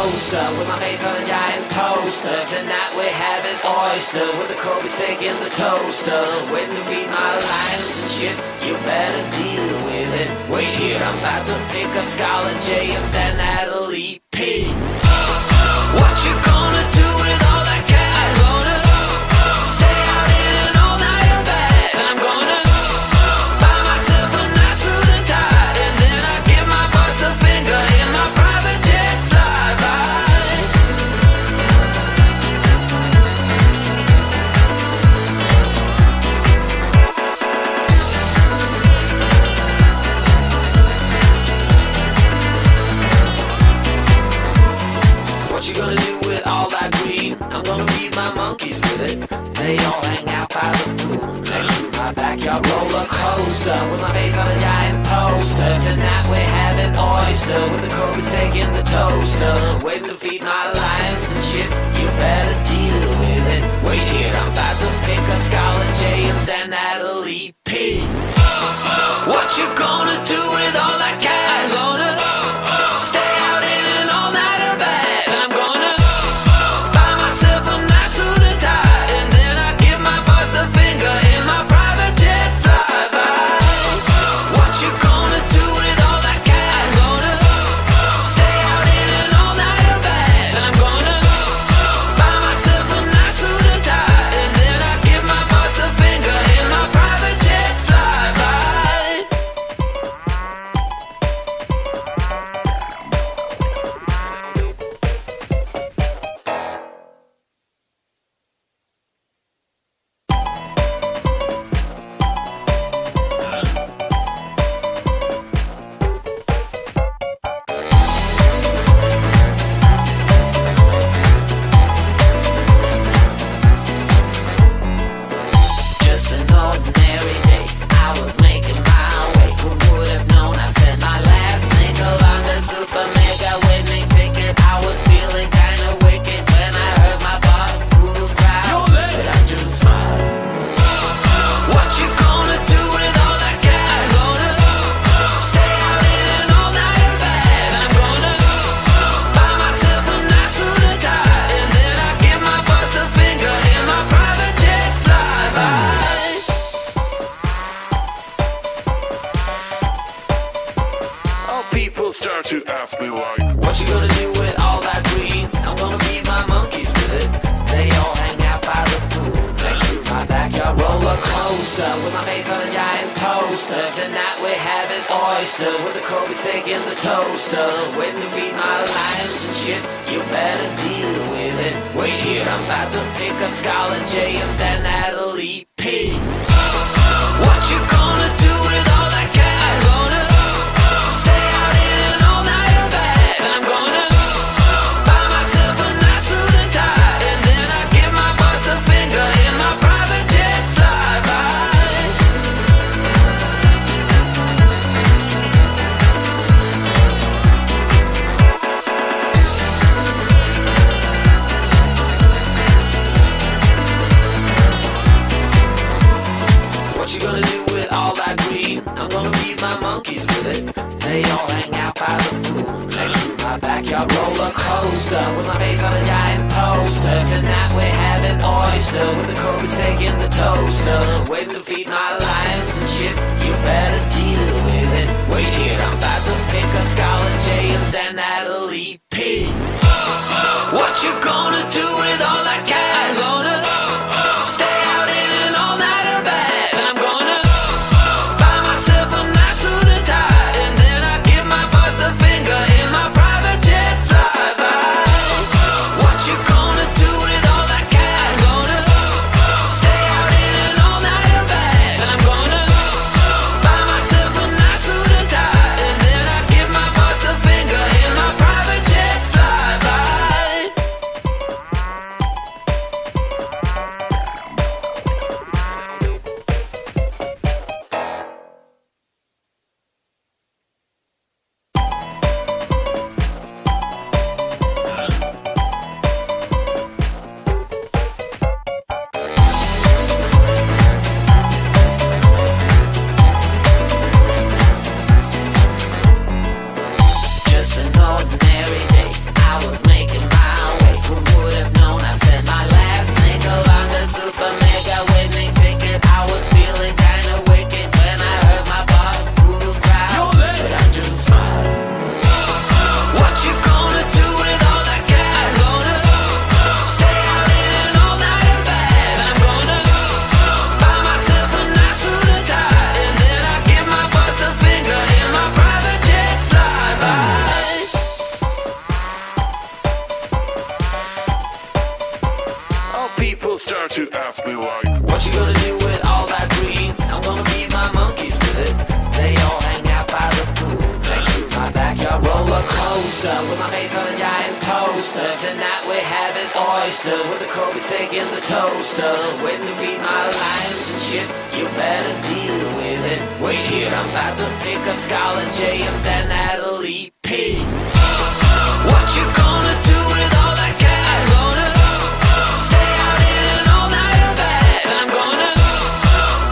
coaster with my face on a giant poster. Tonight we're having oysters with the Kobe steak in the toaster. Waiting to feed my lions and shit, you better deal with it. Wait here, I'm about to pick up Scarlett J and then Natalie P. What you gonna do with all that cash? Gonna stay out in an all-nighter bed. I'm gonna buy myself a nice suit and tie, and then I give my boss the finger in my private jet flyby. What you gonna do with all that green? I'm gonna feed my monkeys with it. They all hang out by the pool next to my backyard roller coaster with my face on a giant poster. Tonight we're having oyster with the Kobe steak in the toaster. Waiting to feed my lions and shit, you better deal with it. Wait here, I'm about to pick up Scarlett J and then Natalie P. What you gonna do with all that cash? Gonna stay out in an all-nighter bed. I'm gonna buy myself a nice suit and tie, and then I give my boss the finger in my private jet flyby. What you gonna do with all that cash? Gonna stay out in an all-nighter bed. I'm gonna buy myself a nice suit and tie, and then I give my boss the finger in my private jet flyby. Just an ordinary day, I was making my way. Who would have known I spent my last nickel on the super mega winning ticket? I was feeling kinda wicked when I heard my boss through the crowd, but I just smiled. What you gonna do with all that cash? Gonna stay out in an all-nighter bed. I'm gonna buy myself a nice suit and tie, and then I give my boss the finger in my private jet flyby. How people start to ask me like, What you gonna do with all that green? I'm gonna feed my monkeys with it. They all hang out by the pool next to my backyard roller coaster with my face on a giant poster. Tonight we're having oyster with the Kobe steak in the toaster. Waiting to feed my lions and shit, you better deal with it. Wait here, I'm about to pick up Scarlett J and then Natalie P. What you gonna do with all that cash? Gonna stay out in an all-nighter bed. I'm gonna buy myself a nice suit and tie, and then I give my boss the finger in my private jet flyby. What you gonna do with all that green? I'm gonna feed my monkeys with it. They all hang out by the pool next to my backyard roller coaster with my face on a giant poster. Tonight we're having oyster with the Kobe steak in the toaster. Waiting to feed my lions and shit, you better deal with it. Wait here, I'm about to pick up Scarlett J and then Natalie P. What you gonna do with all that cash? Gonna stay out in an all-nighter bed. I'm gonna buy myself a nice suit and tie, and then I give my boss the finger in my private jet flyby. What you gonna do with all that cash? Gonna stay out in an all-nighter bed. I'm gonna buy myself a nice suit and tie, and then I give my boss the finger in my private jet flyby. ask me like, what you gonna do with all that green? I'm gonna feed my monkeys with it. They all hang out by the pool next to my backyard roller coaster with my face on a giant poster. Tonight we're having oysters with the Kobe steak in the toaster. Waiting to feed my lions and shit. You better deal with it. Wait here, I'm about to pick up Scarlet J and then Natalie P. What you gonna do with all that cash? Gonna stay out in an all-nighter bag. I'm gonna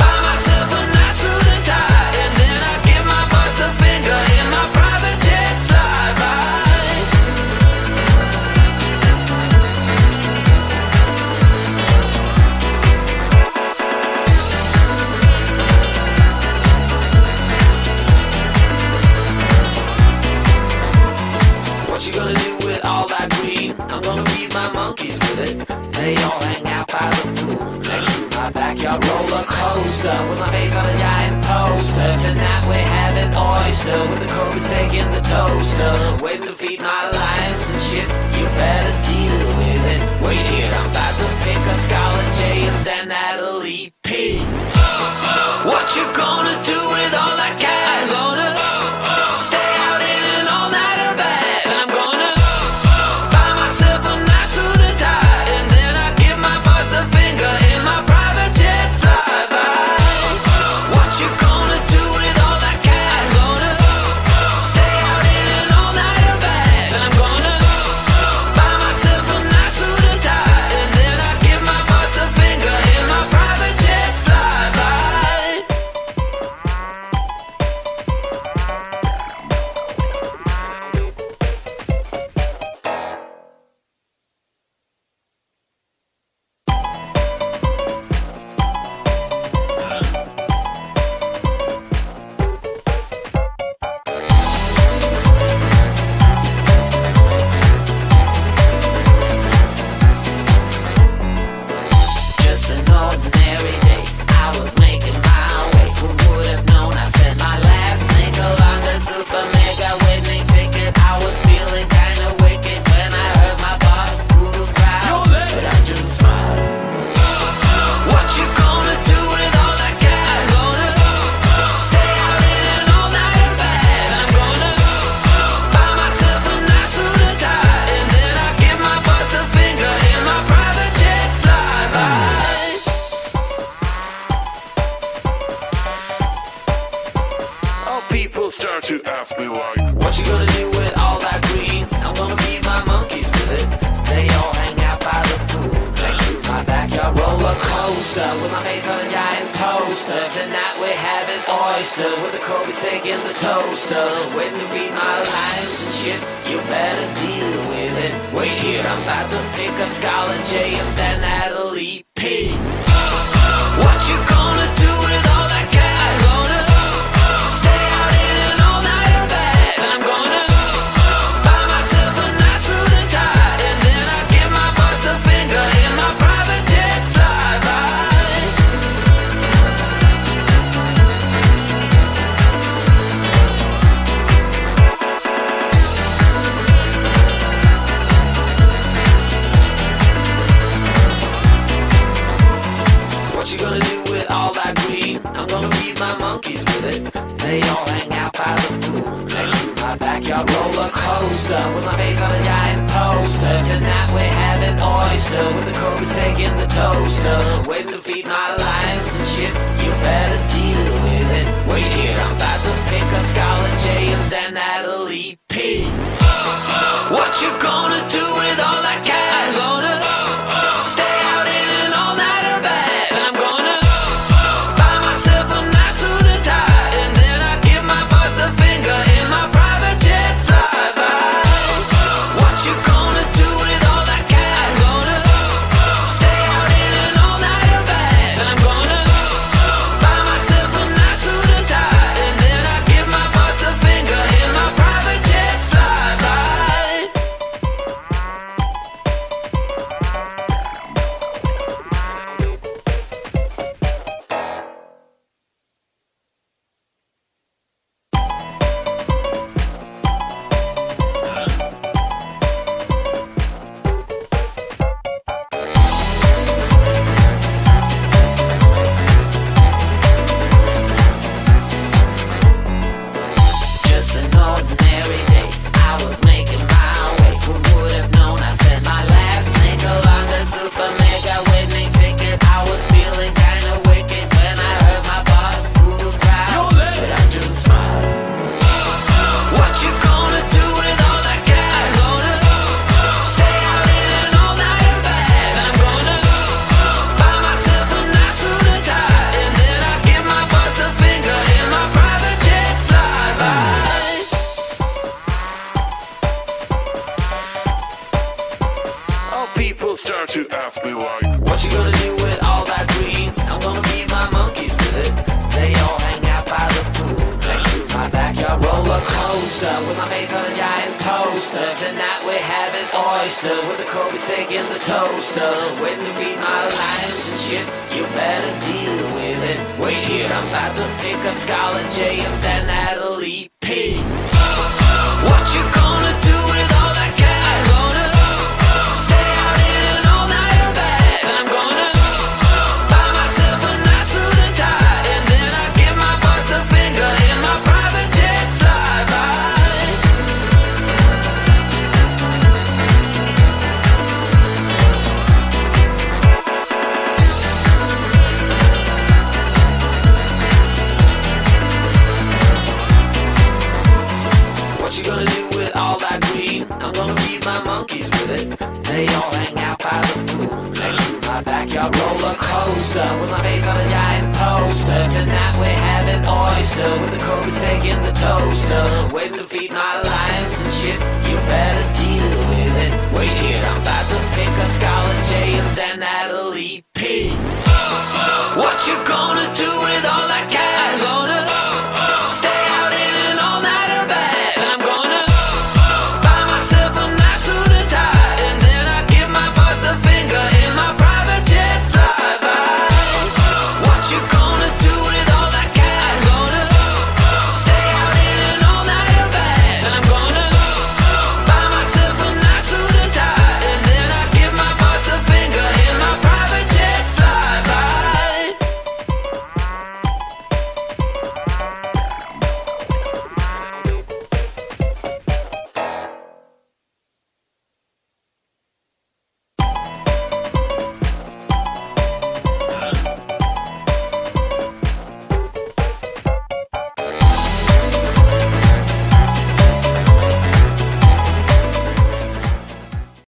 buy myself a nice suit and tie, and then I give my boss the finger in my private jet flyby. What you gonna do with all that green? I'm gonna feed my monkeys with it. They all hang out by the pool next to my backyard roller coaster with my face on a giant poster. Tonight we're having oyster with the Kobe steak in the toaster. Waiting to feed my lions and shit. You better deal with it. Wait here, I'm about to pick up Scarlet J and then Natalie P. What you gonna do with all that cash? Gonna stay out in an all-nighter bag. I'm gonna buy myself a nice suit and tie, and then I give my boss the finger in my private jet flyby. What you gonna do with all that cash? Gonna stay out in an all-nighter bag. I'm gonna buy myself a nice suit and tie, and then I give my boss the finger in my private jet flyby. Just an ordinary day, I was making my way. Who would have known I spent my last nickel on the super mega winning ticket? I was feeling kinda wicked when I heard my boss through the crowd, but I just smiled. What you gonna do with all that cash? Gonna stay out in an all-nighter bag. I'm gonna buy myself a nice suit and tie, and then I give my boss the finger in my private jet flyby. how people start to ask me like, What you gonna do with all that green? I'm gonna feed my monkeys with it. They all hang out by the pool next to my backyard roller coaster with my face on a giant poster. Tonight we're having oyster with the Kobe steak in the toaster. Waiting to feed my lions and shit. You better deal with it. Wait here, I'm about to pick up Scarlet J and then Natalie P. What you gonna do with all that cash? Gonna stay out in an all-nighter bag. I'm gonna buy myself a nice suit and tie, and then I give my boss the finger in my private jet flyby. What you gonna do with all that green? I'm gonna feed my monkeys with it. They all hang out by the pool next to my backyard roller coaster with my face on a giant poster. Tonight we're having oyster with the Kobe steak in the toaster. Waiting to feed my lions and shit. You better deal with it. Wait here, I'm about to pick up Scarlet J and then Natalie P. What you gonna do with all that cash? Gonna stay out in an all-nighter bag. I'm gonna buy myself a nice suit and tie, and then I give my boss the finger in my private jet flyby. What you gonna do with all that cash? Gonna stay out in an all-nighter bag. I'm gonna buy myself a nice suit and tie, and then I give my boss the finger in my people start to ask me like, what you gonna do with all that green? I'm gonna feed my monkeys with it. They all hang out by the pool next to my backyard roller coaster with my face on a giant poster. Tonight we're having oysters with the Kobe steak in the toaster. Waiting to feed my lions and shit. You better deal with it. Wait here, I'm about to pick up Scarlett J and then Natalie P. What you gonna do with all that cash? I'm gonna stay out in an all-nighter bash. I'm gonna buy myself a nice suit and tie, and then I give my boss the finger in my private jet flyby. What you gonna do with all that green? I'm gonna feed my monkeys with it. They all hang out by the pool next to my backyard roller coaster with my face on a giant poster. Tonight we're having oyster with the Kobe steak in the toaster. Waiting to feed my lions and shit. You better